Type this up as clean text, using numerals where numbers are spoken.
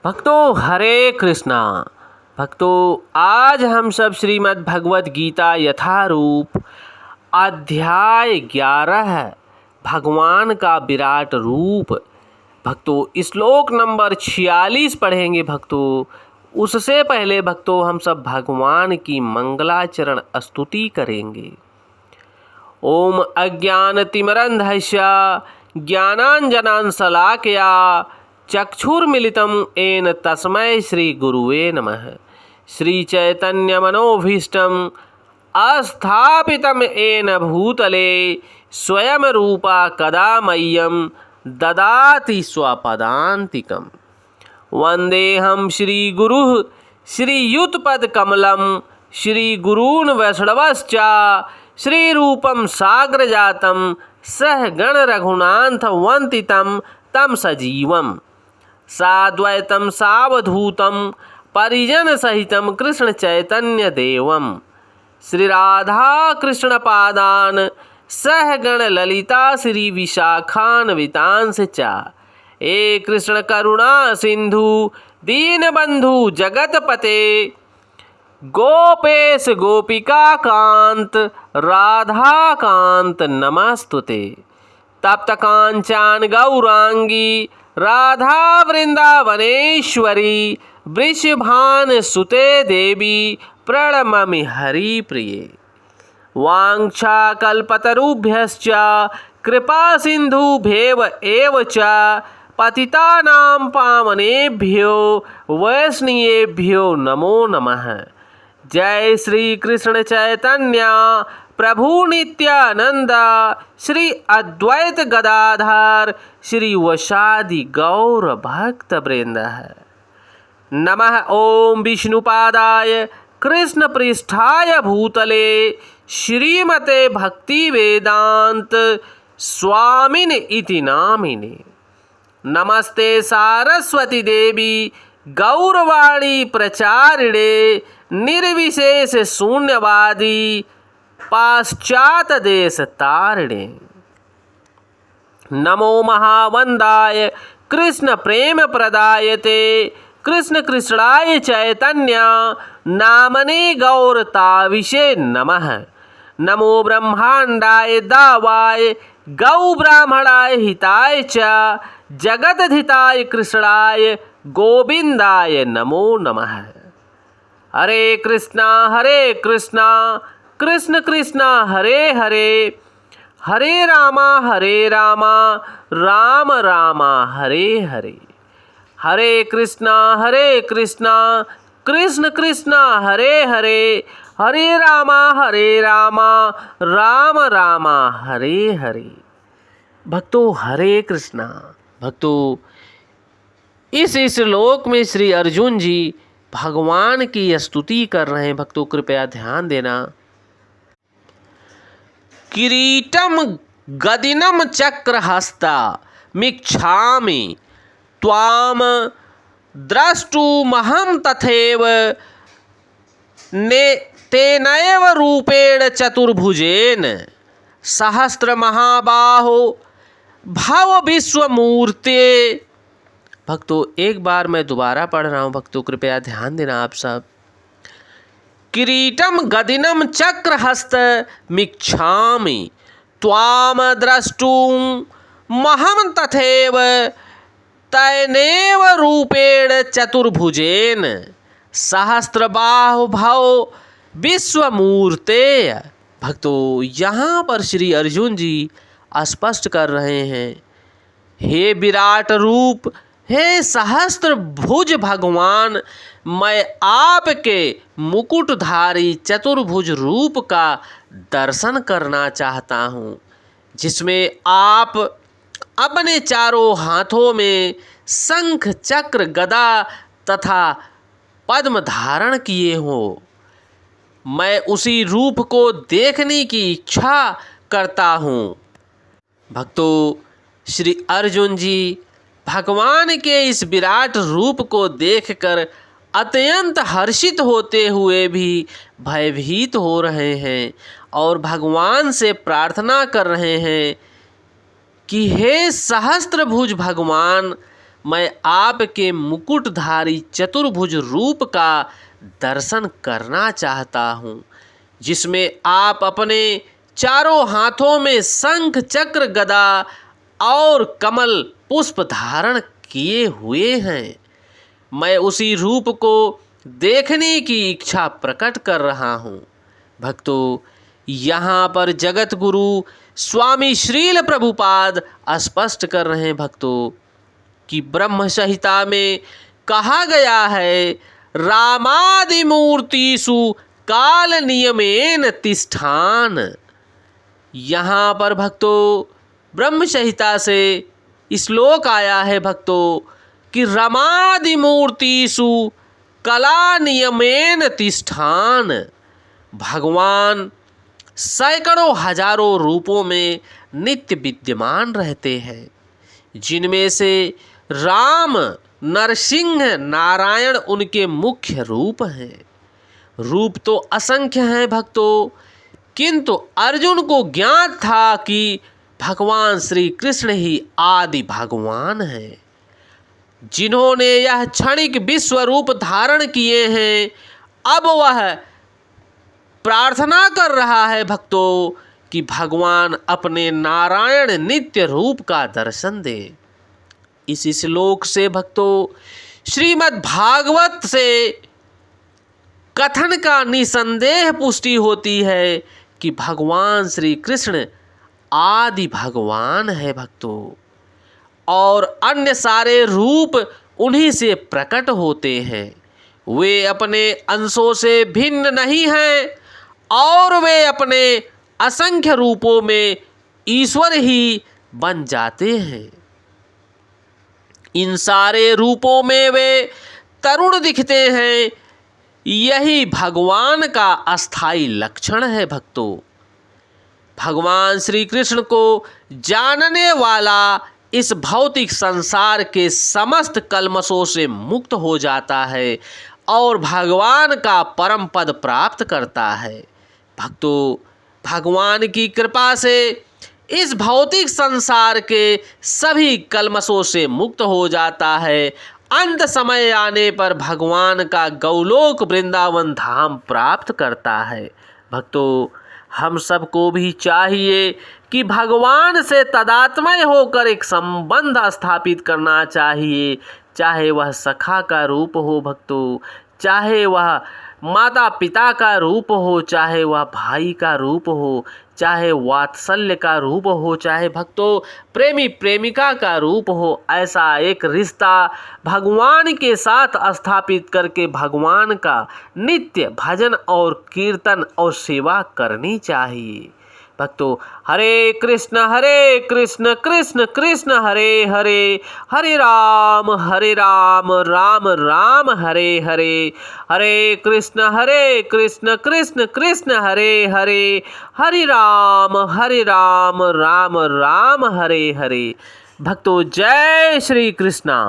भक्तों हरे कृष्णा। भक्तों आज हम सब श्रीमद् भगवत गीता यथारूप अध्याय 11 भगवान का विराट रूप भक्तों श्लोक नंबर 46 पढ़ेंगे। भक्तों उससे पहले भक्तों हम सब भगवान की मंगलाचरण स्तुति करेंगे। ओम अज्ञानतिमिरन्धस्य ज्ञानाञ्जनाशलाकया चक्षुर्मिलितं येन तस्मै श्रीगुरुवे नमः। श्रीचैतन्यमनोभीष्टं स्थापितं येन भूतले स्वयं रूपा कदा मह्यं ददाति स्वपदान्तिकम्। वन्देऽहं श्रीगुरुः श्रीयुतपदकमलं श्रीगुरून् वैष्णवश्च श्रीरूपं साग्रजातं सहगण रघुनाथवन्दितं तं सजीवम् साद्वैतं सावधूतं परिजनसहितं कृष्ण चैतन्य देवं श्रीराधा कृष्णपादान् सहगण ललिता श्री विशाखान्वितांश्च च हे कृष्ण करुणा सिंधु दीनबंधु जगतपते गोपेश गोपिका कांत राधा कांत नमस्तुते। तप्त कांचन गौरांगी राधा वृंदावनेश्वरी वृषभान सुते देवी प्रणमामि हरिप्रिये। वाञ्छाकल्पतरुभ्यश्च कृपा सिन्धुभ्येव एव च पतितानां पावनेभ्यो वैष्णवेभ्यो नमो नमः। जय श्री कृष्ण चैतन्य प्रभु नित्यानंद श्री अद्वैत गदाधर श्री वशादि गौर भक्त वृंद। नमः ओम विष्णुपादाय कृष्ण पृष्ठाय भूतले श्रीमते भक्ति वेदांत स्वामिन इति नामिने। नमस्ते सारस्वती देवी गौरवाणी प्रचारिणे निर्विशेष शून्यवादी पाश्चात देश तारिणे। नमो महावंदाय कृष्ण प्रेम प्रदायते कृष्ण कृष्णाय चैतन्य नामने गौरताविषे नमः। नमो ब्रह्मांडाय दावाय गौ ब्राह्मणाय हिताय च जगदधिताय कृष्णाय गोविंदाय नमो नमः। हरे कृष्णा कृष्ण कृष्णा हरे हरे हरे रामा राम रामा हरे हरे। हरे कृष्णा कृष्ण कृष्णा हरे हरे हरे रामा राम रामा हरे हरे। भक्तों हरे कृष्णा। भक्तों इस श्लोक में श्री अर्जुन जी भगवान की स्तुति कर रहे हैं। भक्तों कृपया ध्यान देना। किरीटम गदिनम चक्रहस्ता मिच्छामि त्वाम द्रष्टुमहं तथैव तेनैव रूपेण चतुर्भुजेन सहस्र महाबाहो भव विश्वमूर्ते। भक्तों एक बार मैं दोबारा पढ़ रहा हूँ। भक्तों कृपया ध्यान देना आप सब। किरीटम गदिनम चक्रहस्त मिच्छामि त्वाम द्रष्टुमहं तथैव तैनेव रूपेण चतुर्भुजेन सहस्रबाहु भव विश्वमूर्ते। भक्तों यहाँ पर श्री अर्जुन जी स्पष्ट कर रहे हैं, हे विराट रूप, हे सहस्त्र भुज भगवान, मैं आपके मुकुटधारी चतुर्भुज रूप का दर्शन करना चाहता हूँ, जिसमें आप अपने चारों हाथों में शंख चक्र गदा तथा पद्म धारण किए हो। मैं उसी रूप को देखने की इच्छा करता हूँ। भक्तों श्री अर्जुन जी भगवान के इस विराट रूप को देखकर अत्यंत हर्षित होते हुए भी भयभीत हो रहे हैं और भगवान से प्रार्थना कर रहे हैं कि हे सहस्त्रभुज भगवान, मैं आपके मुकुटधारी चतुर्भुज रूप का दर्शन करना चाहता हूँ, जिसमें आप अपने चारों हाथों में शंख चक्र गदा और कमल पुष्प धारण किए हुए हैं। मैं उसी रूप को देखने की इच्छा प्रकट कर रहा हूँ। भक्तों, यहाँ पर जगत गुरु स्वामी श्रील प्रभुपाद स्पष्ट कर रहे हैं भक्तों कि ब्रह्म संहिता में कहा गया है, रामादि मूर्तिषु काल नियमेन तिष्ठान। यहाँ पर भक्तों ब्रह्म संहिता से श्लोक आया है भक्तों कि रमादि मूर्तिषु कला नियमेन तिष्ठान। भगवान सैकड़ों हजारों रूपों में नित्य विद्यमान रहते हैं, जिनमें से राम, नरसिंह, नारायण उनके मुख्य रूप हैं। रूप तो असंख्य हैं भक्तों, किंतु अर्जुन को ज्ञात था कि भगवान श्री कृष्ण ही आदि भगवान हैं, जिन्होंने यह क्षणिक विश्व रूप धारण किए हैं। अब वह प्रार्थना कर रहा है भक्तों कि भगवान अपने नारायण नित्य रूप का दर्शन दे। इस श्लोक से भक्तों श्रीमद् भागवत से कथन का निसंदेह पुष्टि होती है कि भगवान श्री कृष्ण आदि भगवान है भक्तों, और अन्य सारे रूप उन्हीं से प्रकट होते हैं। वे अपने अंशों से भिन्न नहीं हैं और वे अपने असंख्य रूपों में ईश्वर ही बन जाते हैं। इन सारे रूपों में वे तरुण दिखते हैं। यही भगवान का अस्थाई लक्षण है भक्तों। भगवान श्री कृष्ण को जानने वाला इस भौतिक संसार के समस्त कल्मशों से मुक्त हो जाता है और भगवान का परम पद प्राप्त करता है। भक्तों, भगवान की कृपा से इस भौतिक संसार के सभी कल्मशों से मुक्त हो जाता है। अंत समय आने पर भगवान का गौलोक वृंदावन धाम प्राप्त करता है। भक्तों, हम सबको भी चाहिए कि भगवान से तदात्मय होकर एक संबंध स्थापित करना चाहिए, चाहे वह सखा का रूप हो भक्तों, चाहे वह माता पिता का रूप हो, चाहे वह भाई का रूप हो, चाहे वात्सल्य का रूप हो, चाहे भक्तों प्रेमी प्रेमिका का रूप हो। ऐसा एक रिश्ता भगवान के साथ स्थापित करके भगवान का नित्य भजन और कीर्तन और सेवा करनी चाहिए। भक्तों, हरे कृष्ण कृष्ण कृष्ण हरे हरे, हरे राम राम राम हरे हरे, हरे कृष्ण कृष्ण कृष्ण हरे हरे, हरे राम राम राम हरे हरे। भक्तों, जय श्री कृष्णा।